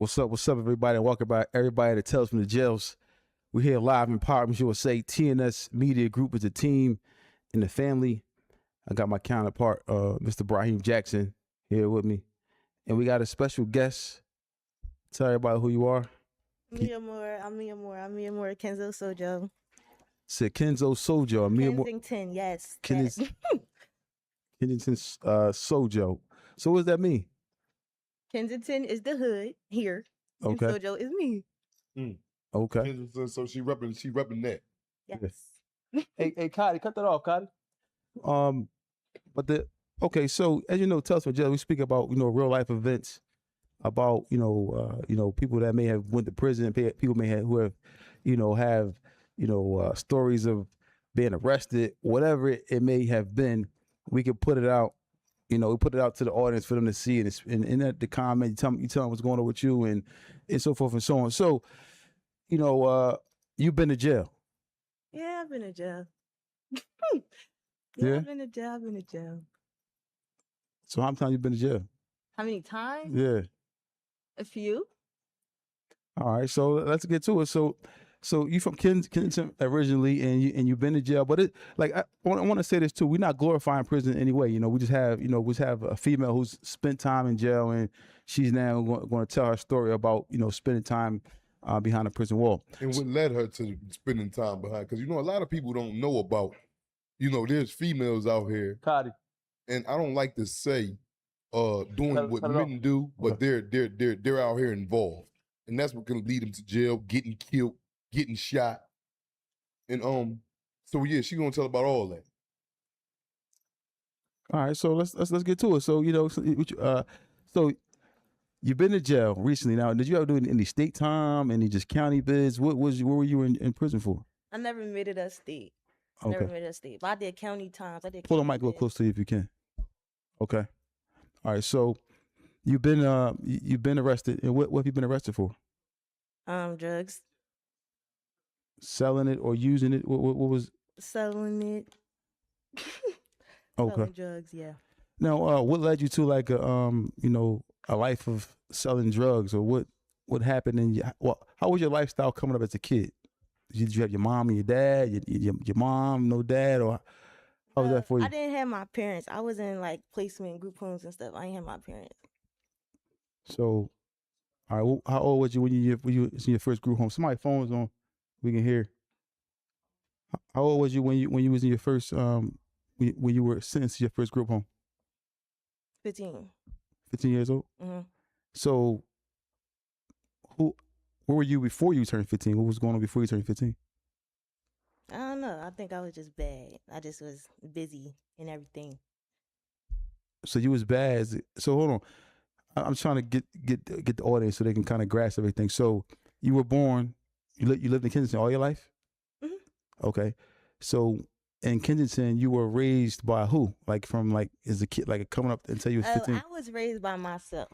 What's up, everybody? And welcome by everybody that tells from the jails. We're here live in Empowerment USA. TNS Media Group is the team and the family. I got my counterpart, Mr. Brahim Jackson, here with me. And we got a special guest. Tell everybody who you are. I'm Mia Moore, Kenzo Sojo. Said Kenzo Sojo. Kensington, yes. Kensington Sojo. So what does that mean? Kensington is the hood here. Okay. And Sojo is me. Okay. Kensington, so she repping that. Yes. Hey, Cotty, cut that off, Cotty. So as you know, Tales from Jail, we speak about, real life events, about, people that may have went to prison, people may have, who have, stories of being arrested, whatever it may have been. We can put it out, we put it out to the audience for them to see, and in the comment, you tell them what's going on with you, and so forth and so on. So, you've been to jail. Yeah, I've been to jail. Yeah? I've been to jail. So how many times you been to jail? How many times? Yeah. A few. All right, so let's get to it. So you from Kensington originally, and you've been to jail, but I want to say this too. We're not glorifying prison in any way. We just have a female who's spent time in jail, and she's now going to tell her story about spending time behind a prison wall. And what led her to spending time behind? Because a lot of people don't know about, there's females out here, Cotty. and I don't like to say doing what men do, but they're out here involved, and that's what can lead them to jail, getting killed, getting shot, and so yeah, she's gonna tell about all that. All right, so let's get to it. So so you've been to jail recently. Now, did you ever do any state time, any just county bids? What were you in prison for? I never made it a state. Okay. Never made it a state. But I did county times. Pull the mic a little close to you if you can. Okay. All right. So you've been arrested, and what have you been arrested for? Drugs. Selling it or using it? What was? Selling it. Okay. Selling drugs, yeah. Now, what led you to a life of selling drugs, or what happened in you? How was your lifestyle coming up as a kid? Did you have your mom and your dad? Your mom, no dad, or how was that for you? I didn't have my parents. I was in placement group homes and stuff. I didn't have my parents. So, all right, how old was you when you was in your first group home? Somebody's phone's on. We can hear. How old was you when you was in your first when you were sentenced to your first group home? 15. 15 years old. Mm-hmm. So, where were you before you turned 15? What was going on before you turned 15? I don't know. I think I was just bad. I just was busy and everything. So you was bad. So hold on. I'm trying to get the audience so they can kind of grasp everything. So you were born. You lived in Kensington all your life? Mm-hmm. Okay. So in Kensington, you were raised by who? As a kid, coming up until you was 15? I was raised by myself.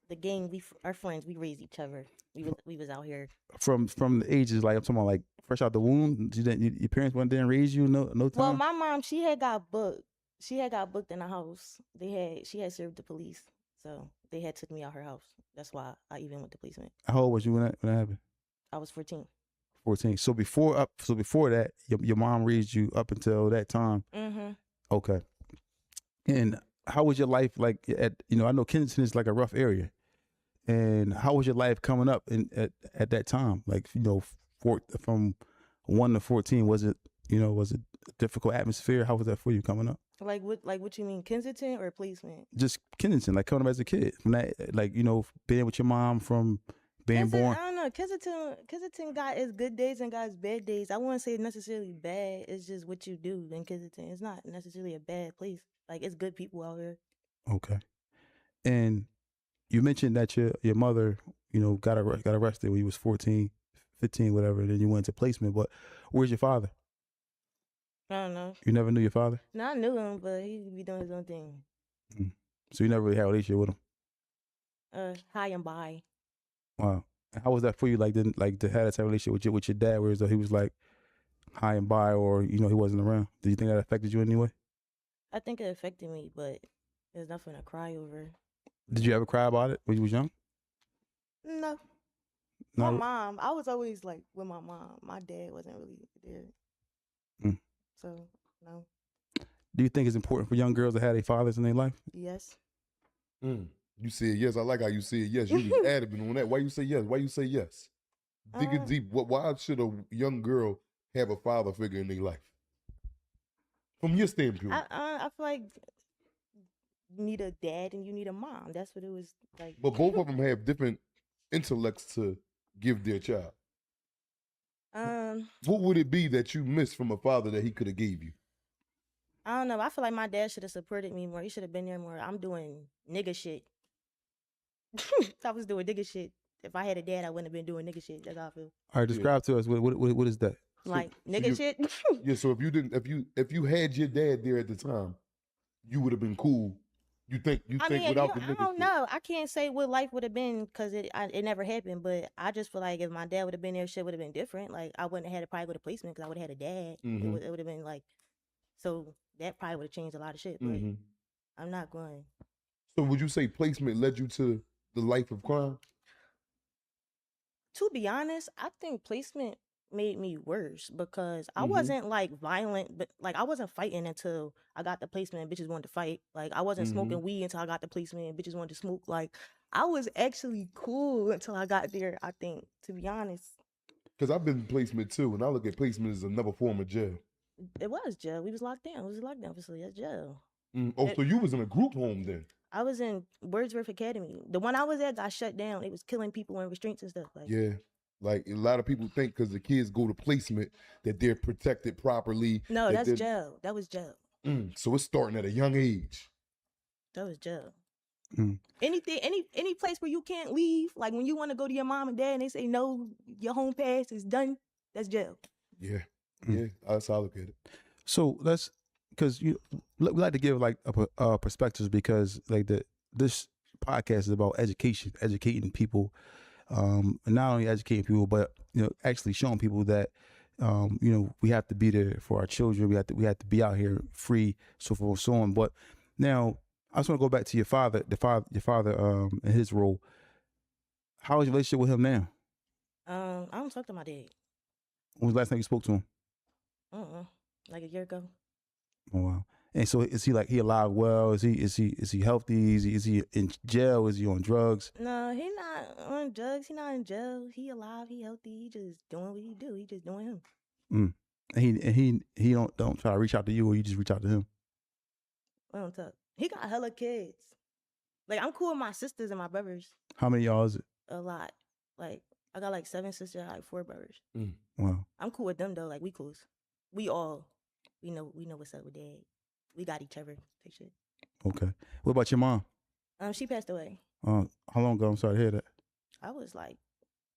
The gang, our friends, we raised each other. We was out here. From the ages, I'm talking about fresh out the womb. Your parents didn't raise you no time? Well, my mom, she had got booked. She had got booked in a house. She had served the police, so they had took me out her house. That's why I even went to placement. How old was you when that happened? I was 14. 14. So before that, your mom raised you up until that time. Mm-hmm. Okay. And how was your life I know Kensington is a rough area. And how was your life coming up at that time? From 1 to 14, was it a difficult atmosphere? How was that for you coming up? What you mean, Kensington or placement? Just Kensington, coming up as a kid. From that, being with your mom from being born. I don't know. Kensington got its good days and got its bad days. I wouldn't say it's necessarily bad. It's just what you do in Kensington. It's not necessarily a bad place. It's good people out here. Okay. And you mentioned that your mother, got arrested when you was 14, 15, whatever, and then you went to placement. But where's your father? I don't know. You never knew your father? No, I knew him, but he be doing his own thing. So you never really had a relationship with him? High and by. Wow. And how was that for you? To have that type of relationship with your dad, whereas though he was high and by, or he wasn't around? Did you think that affected you in any way? I think it affected me, but there's nothing to cry over. Did you ever cry about it when you was young? No. My Not, mom, I was always like with my mom. My dad wasn't really there. mm. So, no. Do you think it's important for young girls to have their fathers in their life? Yes. You said yes. I like how you said yes. You was adamant on that. Why you say yes? Why you say yes? Dig it deep. Why should a young girl have a father figure in their life? From your standpoint. I feel like you need a dad and you need a mom. That's what it was like. But both of them have different intellects to give their child. What would it be that you missed from a father that he could have gave you? I don't know. I feel like my dad should have supported me more. He should have been there more. I'm doing nigga shit. I was doing nigga shit. If I had a dad, I wouldn't have been doing nigga shit. That's how I feel. All right, describe to us what is that? Like nigga shit. Yeah, so if you had your dad there at the time, you would have been cool. You think without the nigga I don't shit. know. I can't say what life would have been because it never happened. But I just feel like if my dad would have been there, shit would have been different. Like I wouldn't have had to probably go to placement because I would have had a dad. Mhm. It would have been like, so that probably would have changed a lot of shit. But I'm not going. So would you say placement led you to the life of crime? To be honest, I think placement made me worse because I wasn't like violent, but like I wasn't fighting until I got the placement and bitches wanted to fight. Like I wasn't smoking weed until I got the placement and bitches wanted to smoke. Like I was actually cool until I got there, I think, to be honest. Because I've been in placement too, and I look at placement as another form of jail. It was jail. We was locked down. It was a lockdown facility. That's jail. So you was in a group home then? I was in Wordsworth Academy. The one I was at got shut down. It was killing people and restraints and stuff. Like Yeah. Like a lot of people think because the kids go to placement that they're protected properly. No, that's jail. That was jail. So it's starting at a young age. That was jail. Anything, any place where you can't leave, like when you want to go to your mom and dad and they say no, your home pass is done, that's jail. Yeah. Yeah, that's how I look at it. So let's, because we like to give like a perspectives because like this podcast is about educating people, and not only educating people, but actually showing people that we have to be there for our children. We have to be out here free, so forth and so on. But now I just want to go back to your father, your father, and his role. How is your relationship with him now? I don't talk to my dad. When was the last time you spoke to him? Like a year ago. Oh wow! And so is he alive? Well, is he healthy? Is he in jail? Is he on drugs? No, he not on drugs. He not in jail. He alive. He healthy. He just doing what he do. He just doing him. And he don't try to reach out to you, or you just reach out to him. I don't talk. He got hella kids. Like I'm cool with my sisters and my brothers. How many of y'all is it? A lot. Like I got like 7 sisters, like 4 brothers. Wow. I'm cool with them though. Like we close. We know what's up with dad. We got each other. Type shit. Okay. What about your mom? She passed away. How long ago? I'm sorry to hear that. I was like,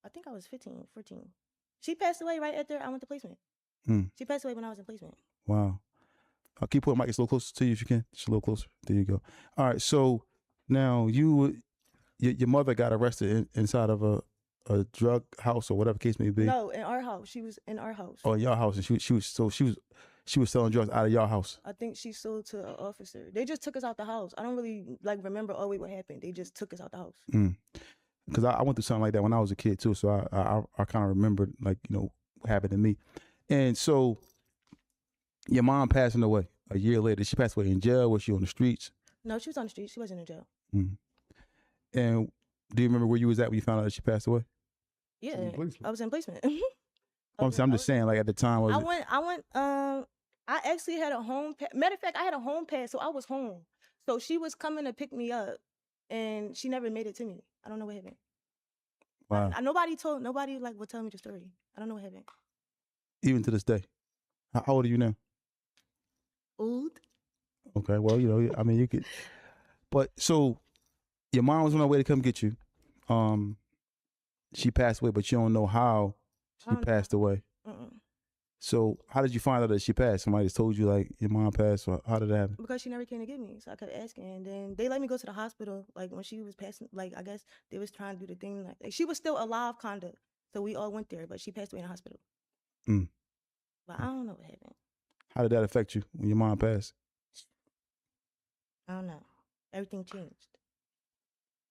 I think I was 15, 14. She passed away right after I went to placement. She passed away when I was in placement. Wow. I'll keep putting the mic a little closer to you if you can. Just a little closer. There you go. All right. So now your mother got arrested inside of a drug house or whatever case may be. No, in our house. She was in our house. Oh, in your house, and she was selling drugs out of your house. I think she sold to an officer. They just took us out the house. I don't really remember what happened. They just took us out the house. Because I went through something like that when I was a kid too. So I kind of remembered what happened to me. And so your mom passing away a year later. Did she pass away in jail? Was she on the streets? No, she was on the streets. She wasn't in jail. And do you remember where you was at when you found out that she passed away? Yeah, I was in placement. I'm just saying, like at the time. I actually had a home pass. Matter of fact, I had a home pass, so I was home. So she was coming to pick me up, and she never made it to me. I don't know what happened. Wow. Nobody would tell me the story. I don't know what happened. Even to this day. How old are you now? Old. Okay, well, I mean, you could. But so your mom was on her way to come get you. She passed away, but you don't know how she passed away. So how did you find out that she passed? Somebody just told you like your mom passed, or how did that happen? Because she never came to get me, so I kept asking, and then they let me go to the hospital. Like when she was passing, like I guess they was trying to do the thing. Like she was still alive, kinda. So we all went there, but she passed away in the hospital. But I don't know what happened. How did that affect you when your mom passed? I don't know. Everything changed.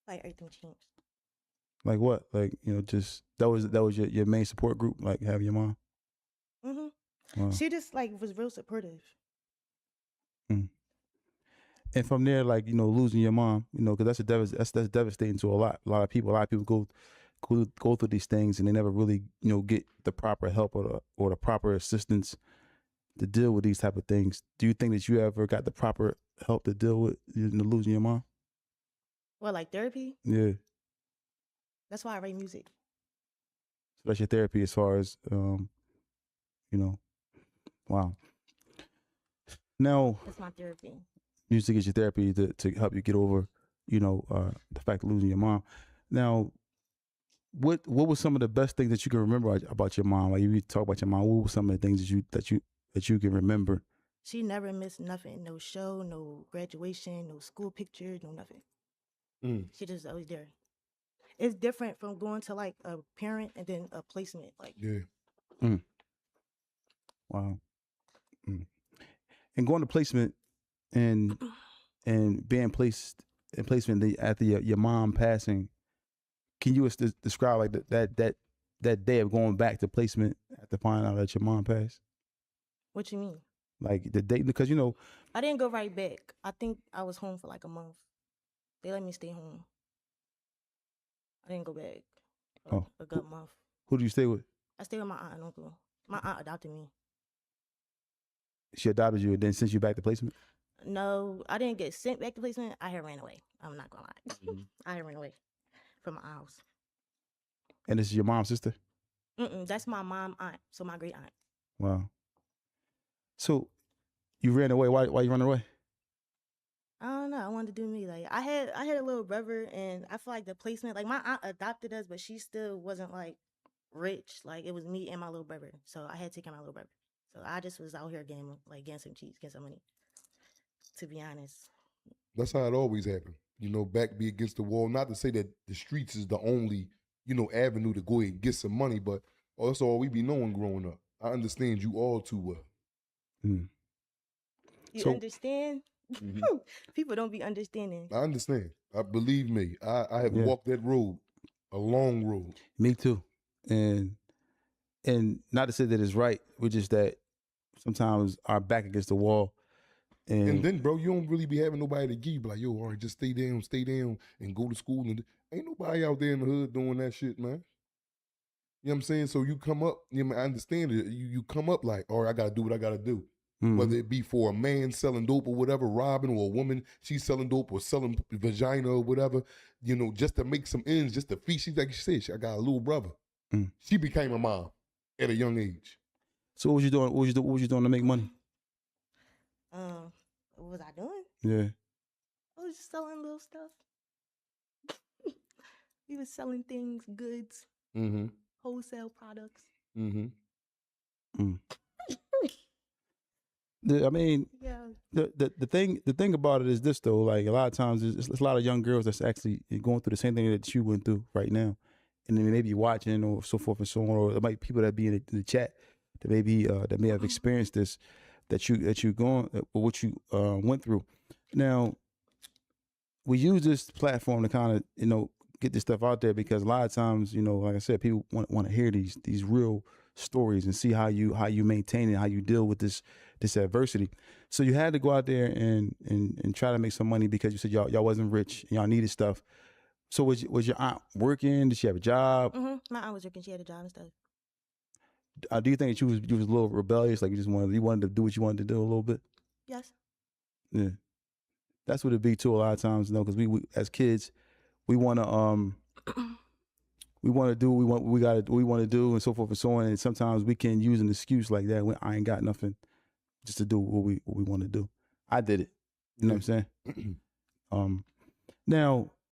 Like everything changed. Like what? Like, you know, just that was your main support group, like having your mom? Wow. She just like was real supportive. Mm. And from there, like, you know, losing your mom, you know, because that's devastating to a lot of people. A lot of people go through these things and they never really, you know, get the proper help or the proper assistance to deal with these type of things. Do you think that you ever got the proper help to deal with, you know, losing your mom? Well, like therapy? Yeah. That's why I write music. So that's your therapy as far as, you know, wow. Now, that's my therapy. Music is your therapy to help you get over, you know, the fact of losing your mom. Now, what was some of the best things that you can remember about your mom? Like, if you talk about your mom, what were some of the things that you can remember? She never missed nothing. No show, no graduation, no school picture, no nothing. She just always there. It's different from going to like a parent and then a placement. Like, yeah. Wow. And going to placement and being placed in placement after your mom passing, can you describe like that day of going back to placement after finding out that your mom passed? What you mean? Like the day, because you know, I didn't go right back. I think I was home for like a month. They let me stay home. I didn't go back. A good month. Who do you stay with? I stayed with my aunt and uncle. My aunt adopted me. She adopted you and then sent you back to placement? No, I didn't get sent back to placement. I had ran away. I'm not gonna lie. I had ran away from my house. And this is your mom's sister? That's my mom aunt. So my great aunt. Wow. So you ran away. Why you running away? I don't know. I wanted to do me. Like I had a little brother, and I feel like the placement, like my aunt adopted us, but she still wasn't like rich. Like it was me and my little brother, so I had to take care of my little brother. So I just was out here getting some cheese, getting some money. To be honest, that's how it always happened. You know, back be against the wall. Not to say that the streets is the only, you know, avenue to go ahead and get some money, but that's all we be knowing growing up. I understand you all too well. You understand? People don't be understanding. I understand. Believe me, I have walked that road, a long road. Me too. And not to say that it's right, but just that sometimes our back against the wall. And then, bro, you don't really be having nobody to give you. Like, yo, all right, just stay down, and go to school. And ain't nobody out there in the hood doing that shit, man. You know what I'm saying? So you come up, you know, I understand it. You come up like, all right, I got to do what I got to do. Whether it be for a man selling dope or whatever, robbing, or a woman, she's selling dope or selling vagina or whatever, you know, just to make some ends, just to feed. She's like she said, I got a little brother. She became a mom at a young age. So what was you doing? What was you doing to make money? What was I doing? Yeah. I was just selling little stuff. We was selling things, goods, wholesale products. I mean, the thing about it is this though. Like a lot of times, there's a lot of young girls that's actually going through the same thing that you went through right now, and then maybe watching or so forth and so on, or there might be people that be in the chat that maybe that may have experienced this, that you going or what you went through. Now, we use this platform to kind of, you know, get this stuff out there because a lot of times, you know, like I said, people want to hear these real stories and see how you maintain it, how you deal with this adversity. So you had to go out there and try to make some money because you said y'all wasn't rich and y'all needed stuff. So was your aunt working? Did she have a job? My aunt was working. She had a job and stuff. Do you think that you was a little rebellious? Like you wanted to do what you wanted to do a little bit? Yes. Yeah. That's what it be too a lot of times, you know, because we as kids, we want to do what we want to do and so forth and so on. And sometimes we can use an excuse like that when I ain't got nothing just to do what we want to do. I did it. You know what I'm saying? Now,